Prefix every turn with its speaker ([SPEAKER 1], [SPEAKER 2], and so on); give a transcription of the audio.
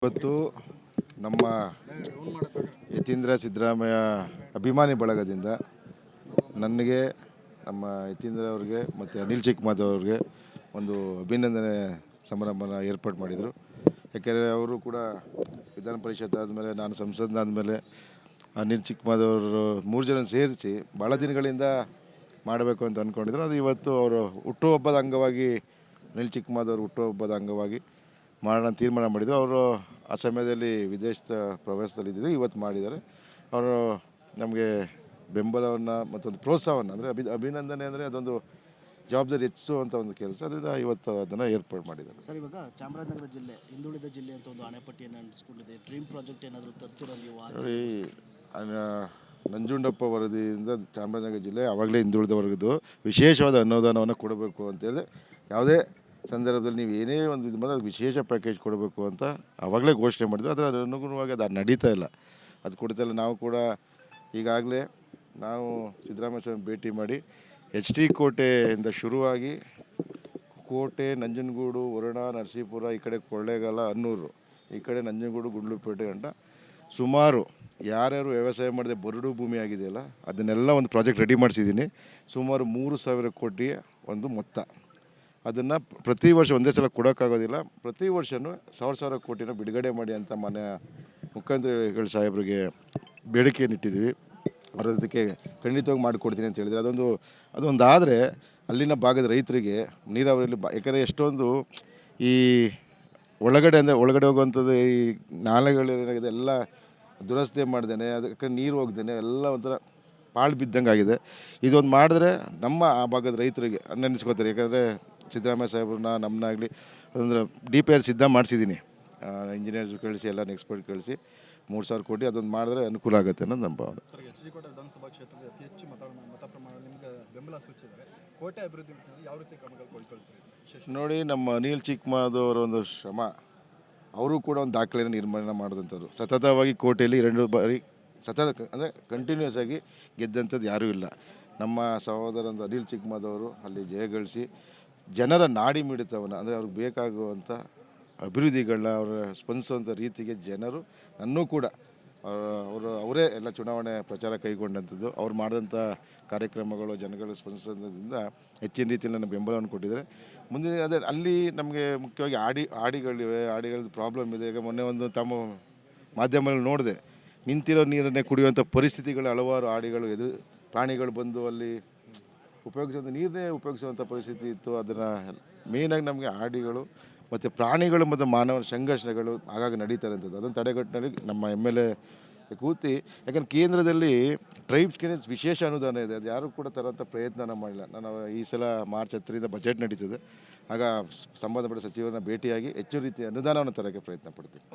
[SPEAKER 1] ಇವತ್ತು ನಮ್ಮ ಯತೀಂದ್ರ ಸಿದ್ದರಾಮಯ್ಯ ಅಭಿಮಾನಿ ಬಳಗದಿಂದ ನನಗೆ ನಮ್ಮ ಯತೀಂದ್ರ ಅವ್ರಿಗೆ ಮತ್ತು ಅನಿಲ್ ಚಿಕ್ಕಮಾದ ಅವ್ರಿಗೆ ಒಂದು ಅಭಿನಂದನೆ ಸಮಾರಂಭನ ಏರ್ಪಾಡು ಮಾಡಿದರು. ಯಾಕೆಂದರೆ ಅವರು ಕೂಡ ವಿಧಾನ ಪರಿಷತ್ ಆದಮೇಲೆ ನಾನು ಸಂಸದನಾದಮೇಲೆ ಅನಿಲ್ ಚಿಕ್ಕಮಾದ ಅವರು 3 ಜನ ಸೇರಿಸಿ ಭಾಳ ದಿನಗಳಿಂದ ಮಾಡಬೇಕು ಅಂತ ಅಂದ್ಕೊಂಡಿದ್ರು. ಅದು ಇವತ್ತು ಅವರು ಹುಟ್ಟುಹಬ್ಬದ ಅಂಗವಾಗಿ ಅನಿಲ್ ಚಿಕ್ಕಮಾದ ಅವರು ಹುಟ್ಟುಹಬ್ಬದ ಅಂಗವಾಗಿ ಮಾಡೋಣ ತೀರ್ಮಾನ ಮಾಡಿದರು. ಅವರು ಆ ಸಮಯದಲ್ಲಿ ವಿದೇಶದ ಪ್ರವಾಸದಲ್ಲಿದ್ದರು. ಇವತ್ತು ಮಾಡಿದ್ದಾರೆ. ಅವರು ನಮಗೆ ಬೆಂಬಲವನ್ನು ಮತ್ತೊಂದು ಪ್ರೋತ್ಸಾಹವನ್ನು ಅಂದರೆ ಅಭಿನಂದನೆ ಅಂದರೆ ಅದೊಂದು ಜವಾಬ್ದಾರಿ ಹೆಚ್ಚಿಸುವಂಥ ಒಂದು ಕೆಲಸ. ಅದರಿಂದ ಇವತ್ತು ಅದನ್ನು ಏರ್ಪಾಡು ಮಾಡಿದ್ದಾರೆ.
[SPEAKER 2] ಸರ್, ಇವಾಗ ಚಾಮರಾಜನಗರ ಜಿಲ್ಲೆ ಹಿಂದುಳಿದ ಜಿಲ್ಲೆ ಅಂತ ಒಂದು ಅಣೆಪಟ್ಟಿಯನ್ನು ಅಂಟಿಸ್ಕೊಂಡಿದೆ. ಡ್ರೀಮ್ ಪ್ರಾಜೆಕ್ಟ್ ಏನಾದರೂ ತರ್ತಿರೋ ನೀವು?
[SPEAKER 1] ನೋಡಿ, ನಂಜುಂಡಪ್ಪ ವರದಿಯಿಂದ ಚಾಮರಾಜನಗರ ಜಿಲ್ಲೆ ಆವಾಗಲೇ ಹಿಂದುಳಿದ ವರ್ಗದ್ದು ವಿಶೇಷವಾದ ಅನುದಾನವನ್ನು ಕೊಡಬೇಕು ಅಂತೇಳಿದ್ರೆ ಯಾವುದೇ ಸಂದರ್ಭದಲ್ಲಿ ನೀವು ಏನೇ ಒಂದು ಇದು ಮಾಡಿದ್ರೆ ಅದು ವಿಶೇಷ ಪ್ಯಾಕೇಜ್ ಕೊಡಬೇಕು ಅಂತ ಆವಾಗಲೇ ಘೋಷಣೆ ಮಾಡಿದ್ರು. ಅದರ ಅನುಗುಣವಾಗಿ ಅದು ನಡೀತಾ ಇಲ್ಲ, ಅದು ಕೊಡ್ತಾ ಇಲ್ಲ. ನಾವು ಕೂಡ ಈಗಾಗಲೇ ನಾವು ಸಿದ್ದರಾಮಯ್ಯ ಸ್ವಾಮಿ ಭೇಟಿ ಮಾಡಿ HT ಕೋಟೆಯಿಂದ ಶುರುವಾಗಿ ಕೋಟೆ, ನಂಜನಗೂಡು, ವರುಣ, ನರಸೀಪುರ, ಈ ಕಡೆ ಕೊಳ್ಳೇಗಾಲ, ಅನ್ನೂರು, ಈ ಕಡೆ ನಂಜನಗೂಡು, ಗುಂಡ್ಲುಪೇಟೆ ಗಂಟ ಸುಮಾರು ಯಾರ್ಯಾರು ವ್ಯವಸಾಯ ಮಾಡದೆ ಬರಡು ಭೂಮಿ ಆಗಿದೆಯಲ್ಲ ಅದನ್ನೆಲ್ಲ ಒಂದು ಪ್ರಾಜೆಕ್ಟ್ ರೆಡಿ ಮಾಡಿಸಿದ್ದೀನಿ. ಸುಮಾರು 3,000 ಕೋಟಿ ಒಂದು ಮೊತ್ತ. ಅದನ್ನು ಪ್ರತಿ ವರ್ಷ ಒಂದೇ ಸಲ ಕೊಡೋಕ್ಕಾಗೋದಿಲ್ಲ, ಪ್ರತಿ ವರ್ಷವೂ 1,000 ಕೋಟಿನ ಬಿಡುಗಡೆ ಮಾಡಿ ಅಂತ ಮಾನ್ಯ ಮುಖ್ಯಮಂತ್ರಿಗಳ ಸಾಹೇಬರಿಗೆ ಬೇಡಿಕೆಯನ್ನು ಇಟ್ಟಿದ್ದೀವಿ. ಅದಕ್ಕೆ ಖಂಡಿತವಾಗಿ ಮಾಡಿಕೊಡ್ತೀನಿ ಅಂತ ಹೇಳಿದರೆ ಅದೊಂದಾದರೆ ಅಲ್ಲಿನ ಭಾಗದ ರೈತರಿಗೆ ನೀರಾವರಿಯಲ್ಲಿ ಯಾಕಂದರೆ ಎಷ್ಟೊಂದು ಈ ಒಳಗಡೆ ಹೋಗುವಂಥದ್ದು ಈ ನಾಲೆಗಳೇನಾಗಿದೆ ಎಲ್ಲ ದುರಸ್ತಿ ಮಾಡ್ದೇನೆ, ಅದಕ್ಕೆ ನೀರು ಹೋಗ್ದೇನೆ ಎಲ್ಲ ಒಂಥರ ಪಾಳು ಬಿದ್ದಂಗೆ ಆಗಿದೆ. ಇದೊಂದು ಮಾಡಿದ್ರೆ ನಮ್ಮ ಆ ಭಾಗದ ರೈತರಿಗೆ ನೆನೆಸ್ಕೋತಾರೆ. ಯಾಕಂದರೆ ಸಿದ್ದರಾಮಯ್ಯ ಸಾಹೇಬ್ರನ್ನ ನಮ್ಮನ್ನಾಗಲಿ ಅದೊಂದು DPR ಸಿದ್ಧ ಮಾಡಿಸಿದ್ದೀನಿ. ಇಂಜಿನಿಯರ್ಸ್ ಕಳಿಸಿ ಎಲ್ಲರೂ ಎಕ್ಸ್ಪರ್ಟ್ ಕಳಿಸಿ 3,000 ಕೋಟಿ ಅದೊಂದು ಮಾಡಿದ್ರೆ ಅನುಕೂಲ ಆಗುತ್ತೆ ಅನ್ನೋದು ನಮ್ಮ ಭಾವನೆ.
[SPEAKER 3] ಸರ್, HD ಕೋಟೆ ವಿಧಾನಸಭಾ ಕ್ಷೇತ್ರದಲ್ಲಿ ಅತಿ ಹೆಚ್ಚು ಮತ ಪ್ರಮಾಣ ನಿಮಗೆ ಬೆಂಬಲ ಸೂಚಿಸಿದರೆ ಕೋಟೆ ಅಭಿವೃದ್ಧಿ ಯಾವ ರೀತಿ ಕ್ರಮಗಳು ಕೈಗೊಳ್ತೀರಿ?
[SPEAKER 1] ನೋಡಿ, ನಮ್ಮ ಅನಿಲ್ ಚಿಕ್ಕಮಾದವರ ಒಂದು ಶ್ರಮ, ಅವರು ಕೂಡ ಒಂದು ದಾಖಲೆಯನ್ನು ನಿರ್ಮಾಣ ಮಾಡಿದಂಥದ್ದು. ಸತತವಾಗಿ ಕೋಟೆಯಲ್ಲಿ 2 ಬಾರಿ ಅಂದರೆ ಕಂಟಿನ್ಯೂಸ್ ಆಗಿ ಗೆದ್ದಂಥದ್ದು ಯಾರೂ ಇಲ್ಲ. ನಮ್ಮ ಸಹೋದರಂದು ಅನಿಲ್ ಚಿಕ್ಕಮಾದವರು ಅಲ್ಲಿ ಜಯಗಳಿಸಿ ಜನರ ನಾಡಿ ಮಿಡಿತವನ್ನು ಅಂದರೆ ಅವ್ರಿಗೆ ಬೇಕಾಗುವಂಥ ಅಭಿವೃದ್ಧಿಗಳನ್ನ ಅವರ ಸ್ಪಂದಿಸುವಂಥ ರೀತಿಗೆ ಜನರು ನನ್ನೂ ಕೂಡ ಅವರೇ ಎಲ್ಲ ಚುನಾವಣೆ ಪ್ರಚಾರ ಕೈಗೊಂಡಂಥದ್ದು. ಅವ್ರು ಮಾಡಿದಂಥ ಕಾರ್ಯಕ್ರಮಗಳು ಜನಗಳು ಸ್ಪಂದಿಸೋದ್ರಿಂದ ಹೆಚ್ಚಿನ ರೀತಿಯಲ್ಲಿ ನನ್ನ ಬೆಂಬಲವನ್ನು ಕೊಟ್ಟಿದ್ದಾರೆ. ಮುಂದೆ ಅದೇ ಅಲ್ಲಿ ನಮಗೆ ಮುಖ್ಯವಾಗಿ ಆಡಿಗಳಿವೆ, ಆಡಿಗಳದ್ದು ಪ್ರಾಬ್ಲಮ್ ಇದೆ. ಈಗ ಮೊನ್ನೆ ಒಂದು ತಮ್ಮ ಮಾಧ್ಯಮದಲ್ಲಿ ನೋಡಿದೆ, ನಿಂತಿರೋ ನೀರನ್ನೇ ಕುಡಿಯುವಂಥ ಪರಿಸ್ಥಿತಿಗಳು, ಹಲವಾರು ಆಡಿಗಳು ಪ್ರಾಣಿಗಳು ಬಂದು ಅಲ್ಲಿ ನೀರನ್ನೇ ಉಪಯೋಗಿಸುವಂಥ ಪರಿಸ್ಥಿತಿ ಇತ್ತು. ಅದನ್ನು ಮೇಯ್ನಾಗಿ ನಮಗೆ ಆಡಿಗಳು ಮತ್ತು ಪ್ರಾಣಿಗಳು ಮತ್ತು ಮಾನವರ ಸಂಘರ್ಷಗಳು ಆಗಾಗ ನಡೀತಾ ಇರೋಂಥದ್ದು. ಅದನ್ನು ತಡೆಗಟ್ಟಿನಲ್ಲಿ ನಮ್ಮ MLA ಕೂತಿ, ಯಾಕಂದ್ರೆ ಕೇಂದ್ರದಲ್ಲಿ ಟ್ರೈಬ್ಸ್ಗೆ ವಿಶೇಷ ಅನುದಾನ ಇದೆ, ಅದು ಯಾರೂ ಕೂಡ ತರೋಂಥ ಪ್ರಯತ್ನ ಮಾಡಿಲ್ಲ. ನಾನು ಈ ಸಲ ಮಾರ್ಚ್ 10ರಿಂದ ಬಜೆಟ್ ನಡೀತದೆ, ಆಗ ಸಂಬಂಧಪಟ್ಟ ಸಚಿವರನ್ನ ಭೇಟಿಯಾಗಿ ಹೆಚ್ಚು ರೀತಿಯ ಅನುದಾನವನ್ನು ತರೋಕ್ಕೆ ಪ್ರಯತ್ನ ಪಡ್ತೀನಿ.